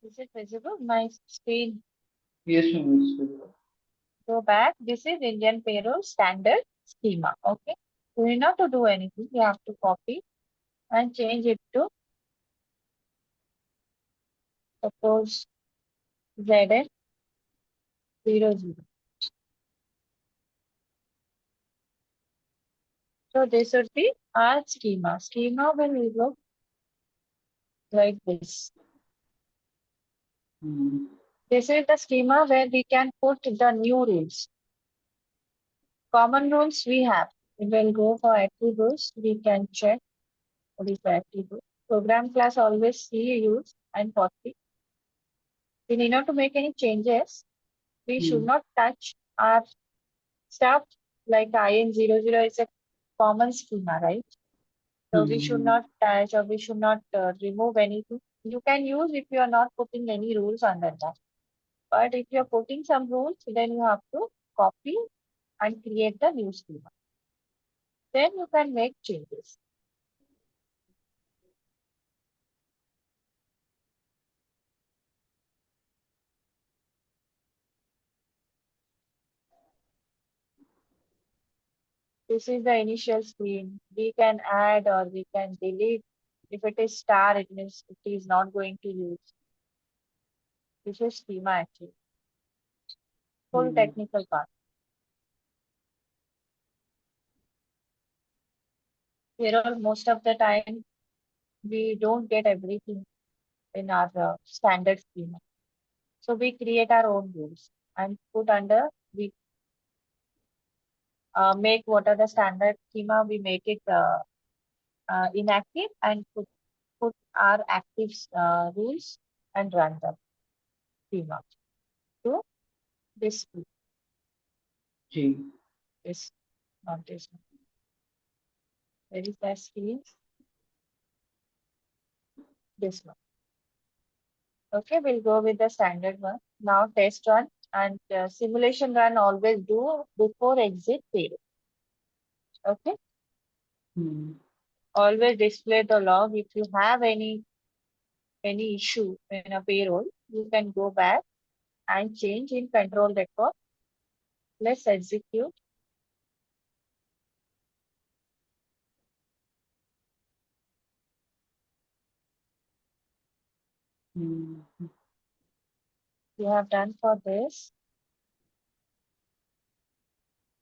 Is it visible? My screen. Yes, ma'am, it's visible. Go back. This is Indian payroll standard schema. Okay. You need not to do anything. You have to copy and change it to suppose ZN00. So this would be our schema. Schema will look like this. Hmm. This is the schema where we can put the new rules. Common rules we have. We will go for active rules. We can check what is the active rule. Program class always see use and 40. We need not to make any changes. We should Hmm. not touch our stuff like IN00 is a common schema, right? So we should Hmm. not touch or we should not remove anything. You can use if you are not putting any rules under that. But if you are putting some rules, then you have to copy and create the new schema. Then you can make changes. This is the initial screen. We can add or we can delete. If it is star, it means it is not going to use. This is schema actually. Full Hmm. technical part. Here, most of the time, we don't get everything in our standard schema. So we create our own rules and put under, we make what are the standard schema, we make it inactive and put our active rules and run the schema. So this, G. this, not this one. Where is the screen? This one. Okay, we'll go with the standard one. Now test run and simulation run always do before exit payload. Okay, Hmm. always display the log. If you have any issue in a payroll, you can go back and change in control record. Let's execute. Hmm. You have done for this.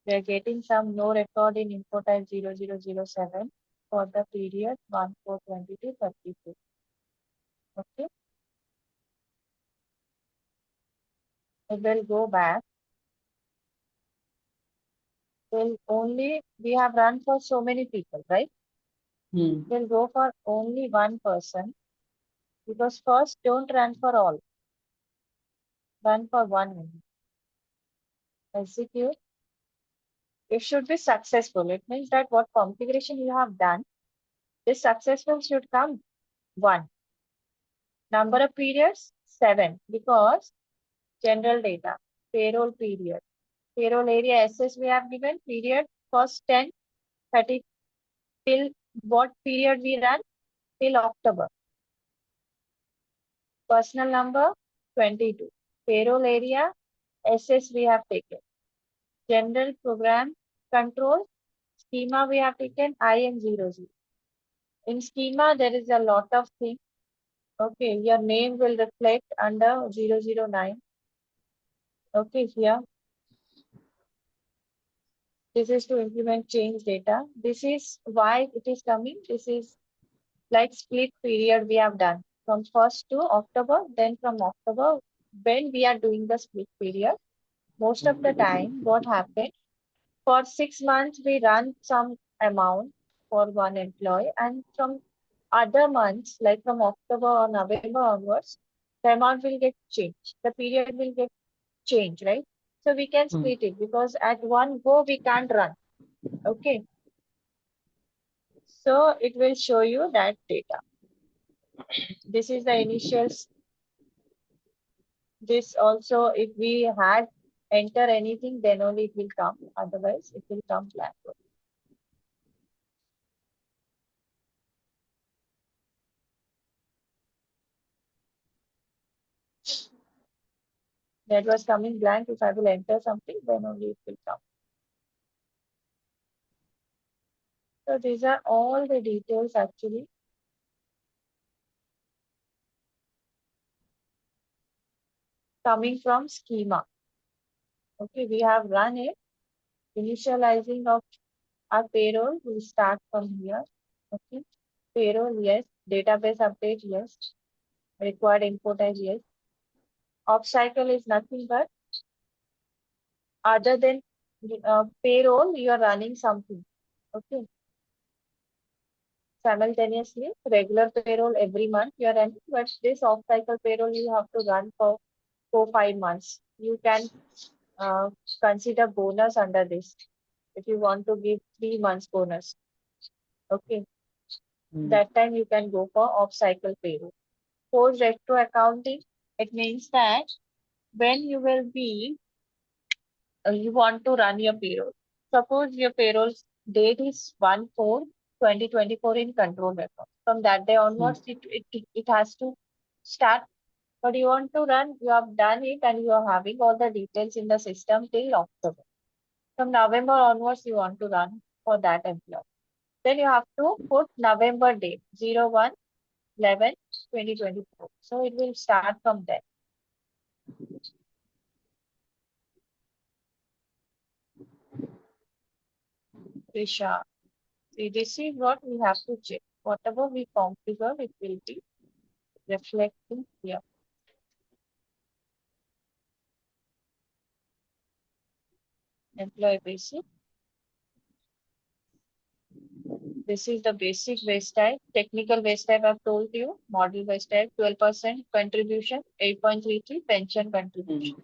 We are getting some no record in info type 0007 for the period 1/4/22/32. Okay, we will go back. Will only we have run for so many people, right? Hmm. We'll go for only one person because first don't run for all, run for one only. Execute. It should be successful. It means that what configuration you have done, this successful should come one. Number of periods, 7, because general data, payroll period, payroll area SS we have given, period first 10, 30 till what period we run? Till October. Personal number, 22. Payroll area, SS we have taken. General program control, schema we have taken IN00. In schema, there is a lot of things. Okay, your name will reflect under 009. Okay, here. This is to implement change data. This is why it is coming. This is like split period we have done from 1st to October, then from October, when we are doing the split period, most of the time, what happened for 6 months, we run some amount for one employee, and from other months, like from October or November onwards, the amount will get changed. The period will get changed, right? So we can Hmm. split it because at one go we can't run. Okay. So it will show you that data. This is the initial. This also, if we had enter anything, then only it will come. Otherwise, it will come blank. That was coming blank. If I will enter something, then only it will come. So these are all the details actually coming from schema. Okay, we have run it. Initializing of our payroll will start from here. Okay, payroll, yes. Database update, yes. Required import as yes. Off cycle is nothing but other than payroll, you are running something. Okay, simultaneously, regular payroll every month you are running, but this off cycle payroll you have to run for 4 5 months. You can uh, consider bonus under this if you want to give 3 months bonus. Okay, Hmm. that time you can go for off cycle payroll. Post retro accounting, it means that when you will be you want to run your payroll. Suppose your payroll date is 1/4/2024 in control record. From that day Hmm. onwards, it has to start. But you want to run, you have done it and you are having all the details in the system till October. From November onwards, you want to run for that employee. Then you have to put November date 01/11/2024. So it will start from there. Krisha. See, this is what we have to check. Whatever we configure, it will be reflecting here. Employee basic. This is the basic waste type. Technical waste type I've told you. Model waste type 12% contribution, 8.33 pension Hmm. contribution.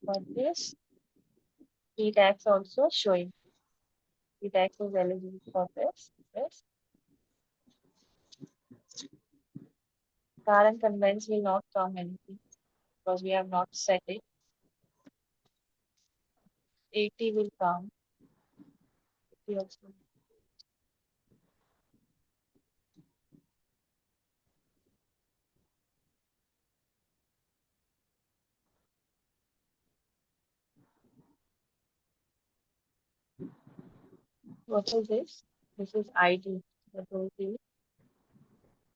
For this, e-tax also showing. E-tax is eligible for this. Yes. Car and conveyance will not come anything because we have not set it. 80 will come. 80 also. What is this? This is ID. I told you.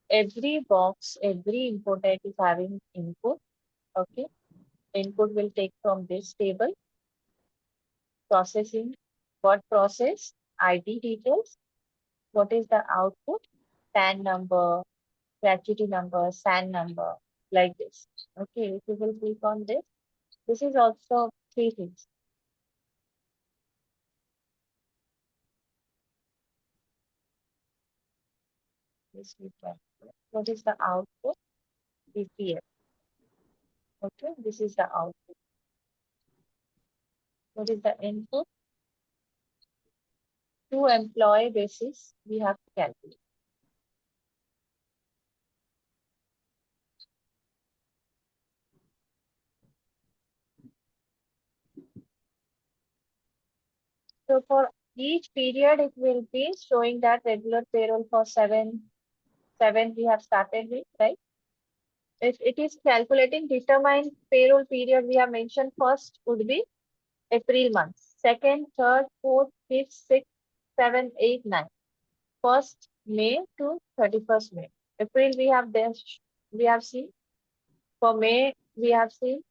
Every box, every input type is having input. Okay. Input will take from this table. Processing. What process? ID details. What is the output? PAN number, gratuity number, SAN number, like this. Okay. If you will click on this, this is also three things. This we can. What is the output? BPF. Okay. This is the output. What is the input? To employee basis, we have to calculate. So for each period, it will be showing that regular payroll for seven we have started with, right? If it is calculating determined payroll period, we have mentioned first would be April month, second, third, fourth, fifth, sixth, seventh, eighth, ninth. First May to 31st May. April we have seen. For May we have seen.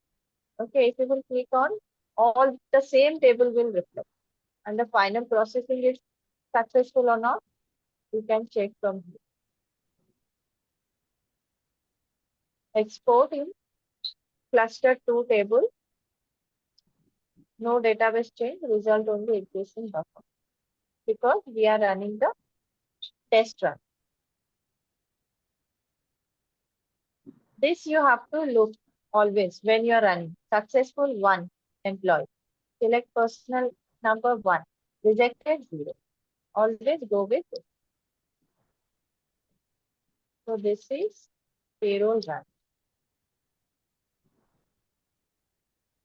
Okay, if you will click on all the same table will reflect. And the final processing is successful or not, you can check from here. Export in cluster 2 table, no database change, result only existing buffer. Because we are running the test run. This you have to look always when you are running. Successful 1 employee. Select personal number 1. Rejected 0. Always go with it. So this is payroll run.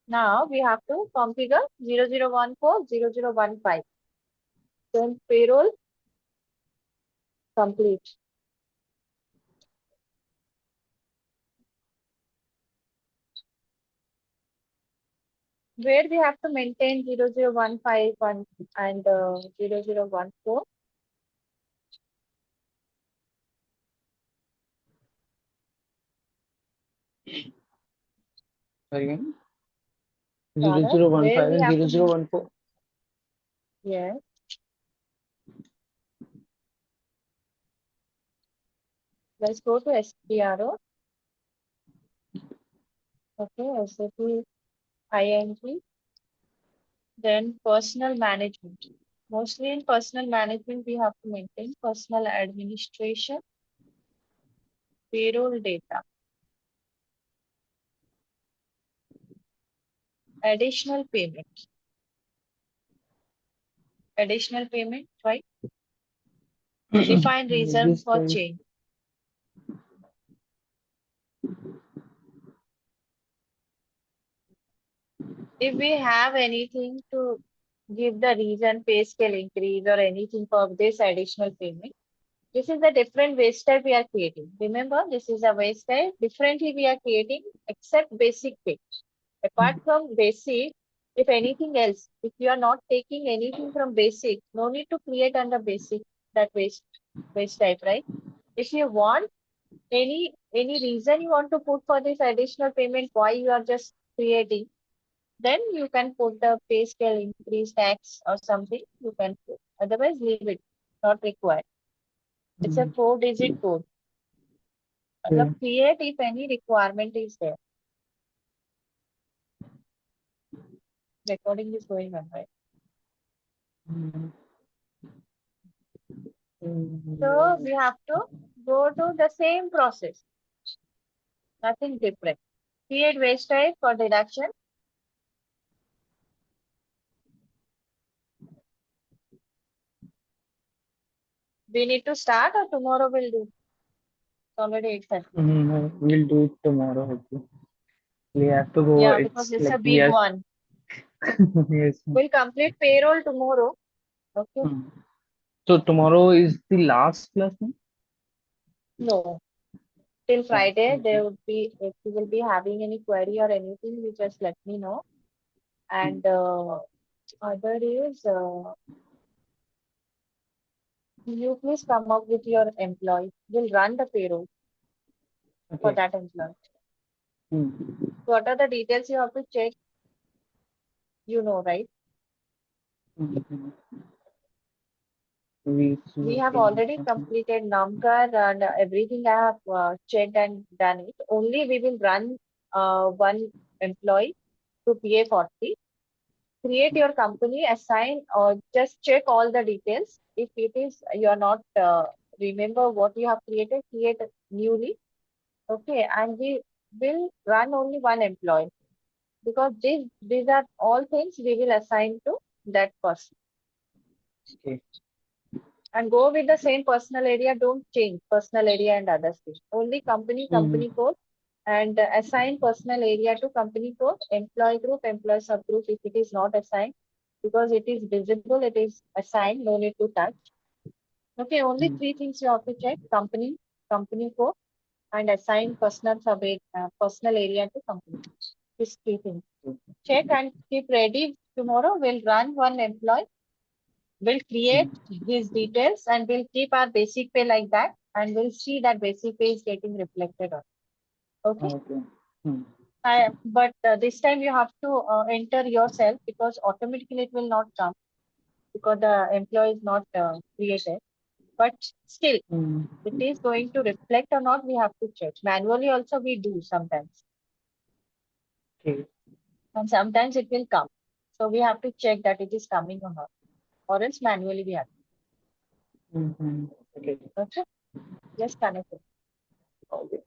Now we have to configure 0014 0015. Then payroll complete. where we have to maintain 00151 and 0014. Sorry, zero Bharat, zero one where five we and have zero to zero one four. yes. Let's go to SPRO. Okay, SAP ING. Then personal management. Mostly in personal management, we have to maintain personal administration, payroll data, additional payment, right? Define reason This for time. change. If we have anything to give the reason, pay scale increase or anything for this additional payment, this is a different waste type we are creating. Remember, this is a waste type. Differently we are creating except basic pay. Apart from basic, if anything else, if you are not taking anything from basic, no need to create under basic that waste type, right? If you want any reason you want to put for this additional payment, why you are just creating, then you can put the pay scale increase tax or something. You can put. Otherwise, leave it. Not required. It's a Mm, 4-digit code. yeah. Create if any requirement is there. Recording is going on, right? Mm, So mm, we have to go to the same process, nothing different. Create waste type for deduction. We need to start or tomorrow we'll do. It's already 8:30. We'll do it tomorrow. Okay. We have to go. Yeah, because It's it's a like we big are. one. Yes. We'll complete payroll tomorrow. Okay. Mm. So tomorrow is the last class, no? No, till Oh, Friday okay. there would be, if you will be having any query or anything, you just let me know. Mm. And other is you please come up with your employee. We'll run the payroll for Okay. that employee. Mm. What are the details you have to check? You know, right? Mm. We We have okay. already completed NAMCAR and everything I have checked and done it. Only we will run one employee to PA40. Create your company, assign, or just check all the details. If it is you are not remember what you have created, create newly. Okay, and we will run only one employee because these are all things we will assign to that person. Okay. And go with the same personal area. Don't change personal area and other things. Only Mm. company code, and assign personal area to company code, employee group, employee subgroup if it is not assigned, because it is visible, it is assigned, no need to touch. Okay, only Mm. three things you have to check: company code, and assign personal area to company. These three things. Check and keep ready. Tomorrow we'll run one employee. We'll create Mm. his details and we'll keep our basic pay like that, and we'll see that basic pay is getting reflected on. Okay. Okay. Mm. But this time you have to enter yourself because automatically it will not come because the employee is not created. But still, Mm. it is going to reflect or not, we have to check. Manually also we do sometimes. Okay. And sometimes it will come. So we have to check that it is coming or not. Or else manually we have Mm-hmm. Okay. to. Okay. Just connect it. Okay.